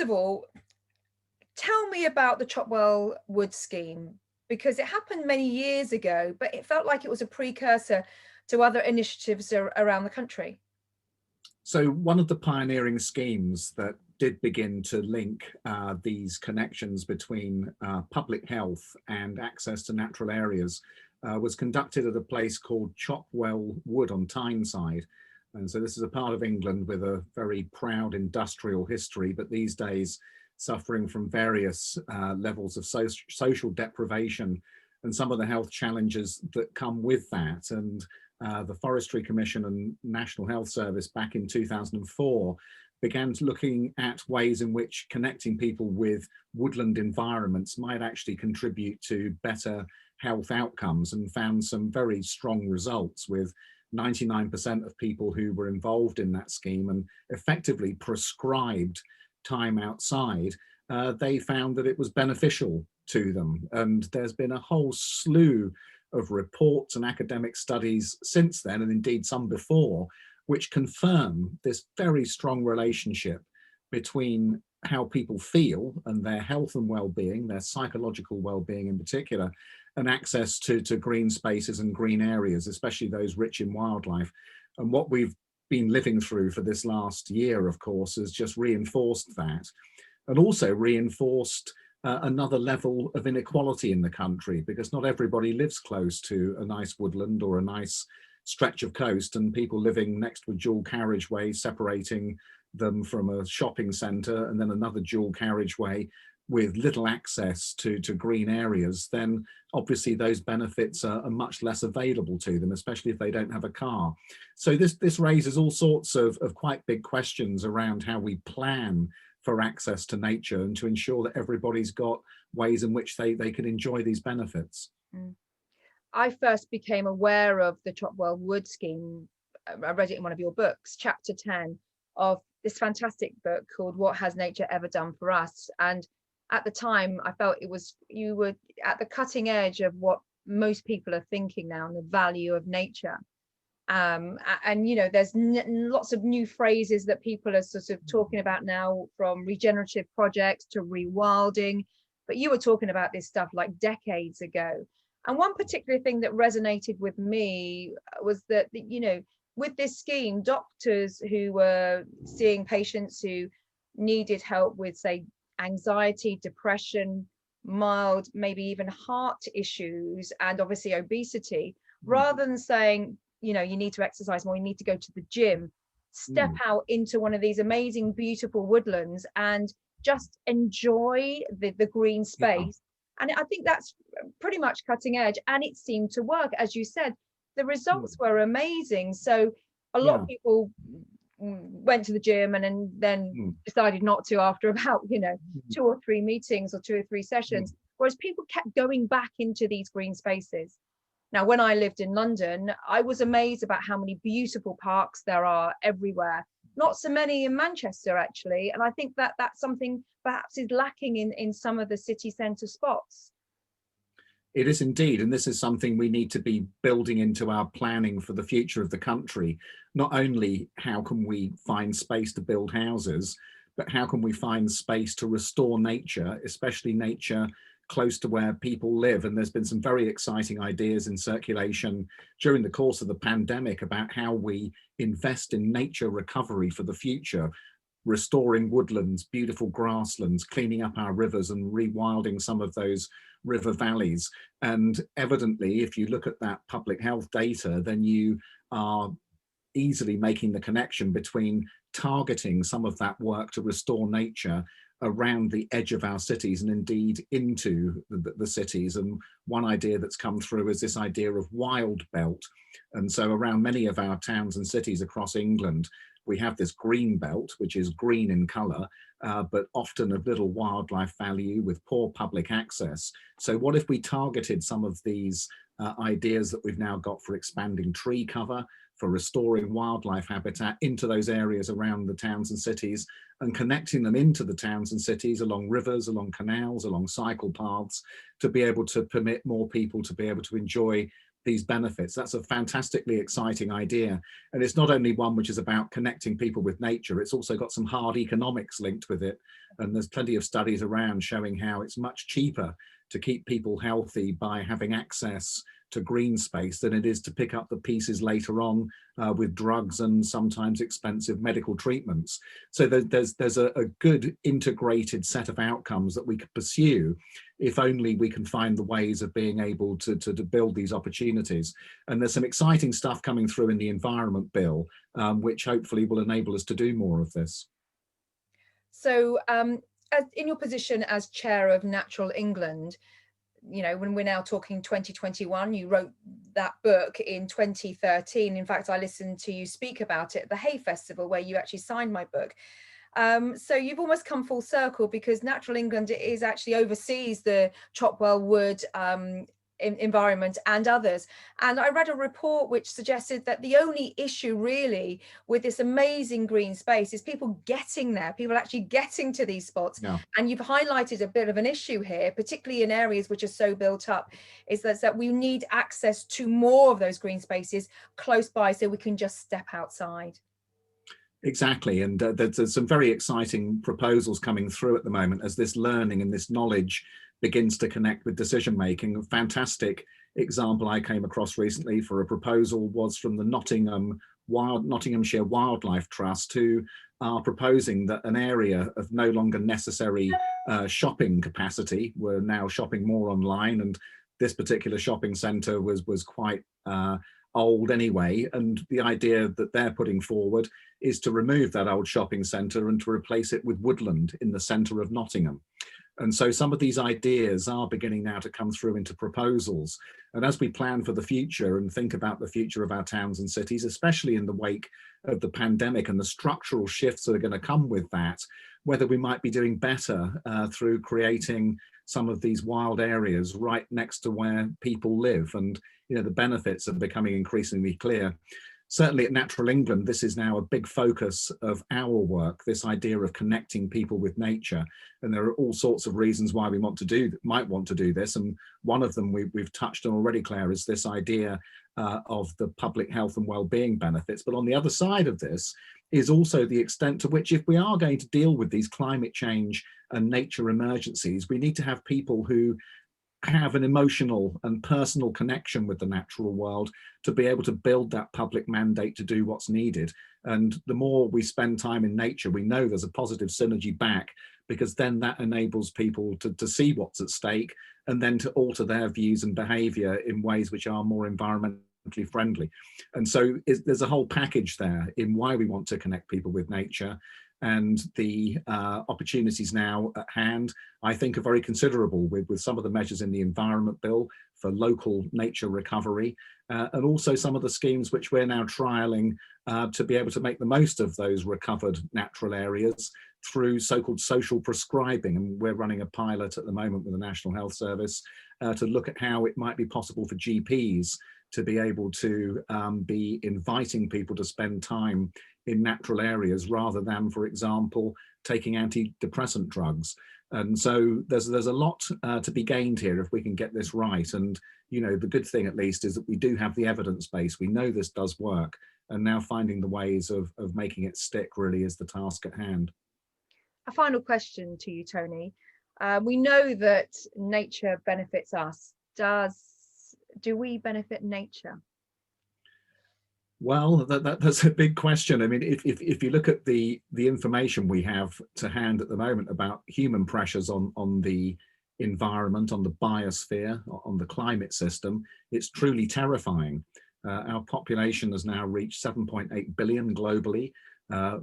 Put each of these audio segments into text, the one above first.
first of all, tell me about the Chopwell Wood scheme, because it happened many years ago, but it felt like it was a precursor to other initiatives around the country. So one of the pioneering schemes that did begin to link these connections between public health and access to natural areas was conducted at a place called Chopwell Wood on Tyneside. And so this is a part of England with a very proud industrial history, but these days suffering from various levels of social deprivation and some of the health challenges that come with that. And the Forestry Commission and National Health Service back in 2004 began looking at ways in which connecting people with woodland environments might actually contribute to better health outcomes, and found some very strong results with 99% of people who were involved in that scheme and effectively prescribed time outside. They found that it was beneficial to them. And there's been a whole slew of reports and academic studies since then, and indeed some before, which confirm this very strong relationship between how people feel and their health and well-being, their psychological well-being in particular, and access to green spaces and green areas, especially those rich in wildlife. And what we've been living through for this last year, of course, has just reinforced that, and also reinforced another level of inequality in the country, because not everybody lives close to a nice woodland or a nice stretch of coast, and people living next to a dual carriageway separating them from a shopping centre, and then another dual carriageway with little access to green areas, then obviously those benefits are much less available to them, especially if they don't have a car. So this raises all sorts of quite big questions around how we plan for access to nature and to ensure that everybody's got ways in which they can enjoy these benefits. I first became aware of the Chopwell Wood scheme. I read it in one of your books, chapter 10 of this fantastic book called What Has Nature Ever Done for Us? And at the time, I felt you were at the cutting edge of what most people are thinking now, and the value of nature. And there's lots of new phrases that people are sort of talking about now, from regenerative projects to rewilding. But you were talking about this stuff like decades ago. And one particular thing that resonated with me was that, with this scheme, doctors who were seeing patients who needed help with, say, anxiety, depression, mild, maybe even heart issues, and obviously obesity, rather than saying, you need to exercise more, you need to go to the gym, step out into one of these amazing, beautiful woodlands and just enjoy the green space. And I think that's pretty much cutting edge, and it seemed to work. As you said, the results were amazing. So a lot of people went to the gym and then decided not to after about 2 or 3 meetings or 2 or 3 sessions, whereas people kept going back into these green spaces. Now, when I lived in London, I was amazed about how many beautiful parks there are everywhere. Not so many in Manchester, actually. And I think that that's something perhaps is lacking in some of the city centre spots. It is indeed, and this is something we need to be building into our planning for the future of the country. Not only how can we find space to build houses, but how can we find space to restore nature, especially nature close to where people live. And there's been some very exciting ideas in circulation during the course of the pandemic about how we invest in nature recovery for the future, restoring woodlands, beautiful grasslands, cleaning up our rivers and rewilding some of those river valleys. And evidently, if you look at that public health data, then you are easily making the connection between targeting some of that work to restore nature around the edge of our cities and indeed into the cities. And one idea that's come through is this idea of wild belt. And so around many of our towns and cities across England, we have this green belt, which is green in colour, but often of little wildlife value with poor public access. So what if we targeted some of these ideas that we've now got for expanding tree cover, for restoring wildlife habitat into those areas around the towns and cities, and connecting them into the towns and cities along rivers, along canals, along cycle paths, to be able to permit more people to be able to enjoy these benefits. That's a fantastically exciting idea. And it's not only one which is about connecting people with nature, it's also got some hard economics linked with it. And there's plenty of studies around showing how it's much cheaper to keep people healthy by having access to green space than it is to pick up the pieces later on with drugs and sometimes expensive medical treatments. So there's a good integrated set of outcomes that we could pursue if only we can find the ways of being able to build these opportunities. And there's some exciting stuff coming through in the Environment Bill, which hopefully will enable us to do more of this. So in your position as chair of Natural England, you know, when we're now talking 2021, you wrote that book in 2013. In fact, I listened to you speak about it at the Hay Festival, where you actually signed my book. So you've almost come full circle, because Natural England is actually oversees the Chopwell Wood environment and others. And I read a report which suggested that the only issue really with this amazing green space is people getting there, people actually getting to these spots. Yeah. And you've highlighted a bit of an issue here, particularly in areas which are so built up, is that we need access to more of those green spaces close by so we can just step outside. Exactly, and there's some very exciting proposals coming through at the moment as this learning and this knowledge begins to connect with decision making. A fantastic example I came across recently for a proposal was from the Nottinghamshire Wildlife Trust, who are proposing that an area of no longer necessary shopping capacity, we're now shopping more online, and this particular shopping centre was quite old anyway, and the idea that they're putting forward is to remove that old shopping centre and to replace it with woodland in the centre of Nottingham. And so some of these ideas are beginning now to come through into proposals. And as we plan for the future and think about the future of our towns and cities, especially in the wake of the pandemic and the structural shifts that are going to come with that, whether we might be doing better through creating some of these wild areas right next to where people live. And you know, the benefits are becoming increasingly clear. Certainly at Natural England, this is now a big focus of our work, this idea of connecting people with nature. And there are all sorts of reasons why we might want to do this. And one of them we've touched on already, Claire, is this idea of the public health and well-being benefits. But on the other side of this is also the extent to which, if we are going to deal with these climate change and nature emergencies, we need to have people who have an emotional and personal connection with the natural world to be able to build that public mandate to do what's needed. And the more we spend time in nature, we know there's a positive synergy back, because then that enables people to see what's at stake and then to alter their views and behavior in ways which are more environmentally friendly. And so there's a whole package there in why we want to connect people with nature. And the opportunities now at hand, I think, are very considerable with some of the measures in the Environment Bill for local nature recovery, and also some of the schemes which we're now trialling to be able to make the most of those recovered natural areas through so-called social prescribing. And we're running a pilot at the moment with the National Health Service to look at how it might be possible for GPs to be able to be inviting people to spend time in natural areas rather than, for example, taking antidepressant drugs. And so there's a lot to be gained here if we can get this right. And you know, the good thing at least is that we do have the evidence base. We know this does work, and now finding the ways of making it stick really is the task at hand. A final question to you, Tony. We know that nature benefits us. Do we benefit nature? Well, that's a big question. I mean, if you look at the information we have to hand at the moment about human pressures on the environment, on the biosphere, on the climate system, it's truly terrifying. Our population has now reached 7.8 billion globally.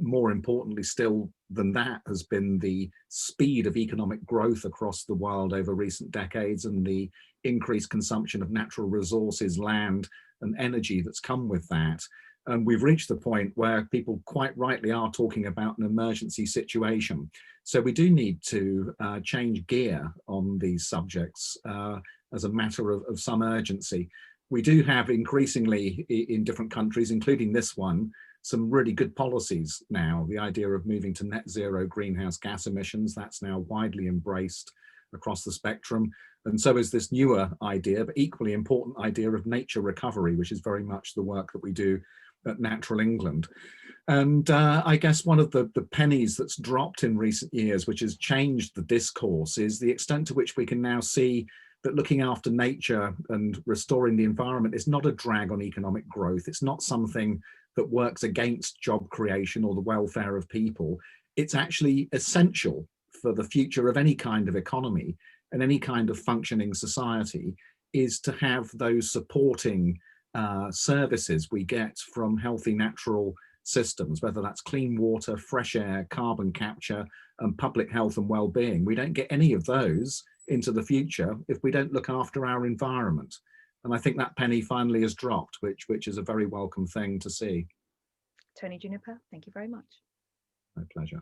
More importantly still than that has been the speed of economic growth across the world over recent decades and the increased consumption of natural resources, land and energy that's come with that. And we've reached the point where people quite rightly are talking about an emergency situation. So we do need to change gear on these subjects as a matter of some urgency. We do have increasingly in different countries, including this one, some really good policies now. The idea of moving to net zero greenhouse gas emissions, that's now widely embraced across the spectrum, And so is this newer idea, but equally important idea of nature recovery, which is very much the work that we do at Natural England. And I guess one of the pennies that's dropped in recent years, which has changed the discourse, is the extent to which we can now see that looking after nature and restoring the environment is not a drag on economic growth. It's not something that works against job creation or the welfare of people. It's actually essential for the future of any kind of economy and any kind of functioning society, is to have those supporting services we get from healthy natural systems, whether that's clean water, fresh air, carbon capture, and public health and well-being. We don't get any of those into the future if we don't look after our environment. And I think that penny finally has dropped, which is a very welcome thing to see. Tony, Juniper, thank you very much. My pleasure.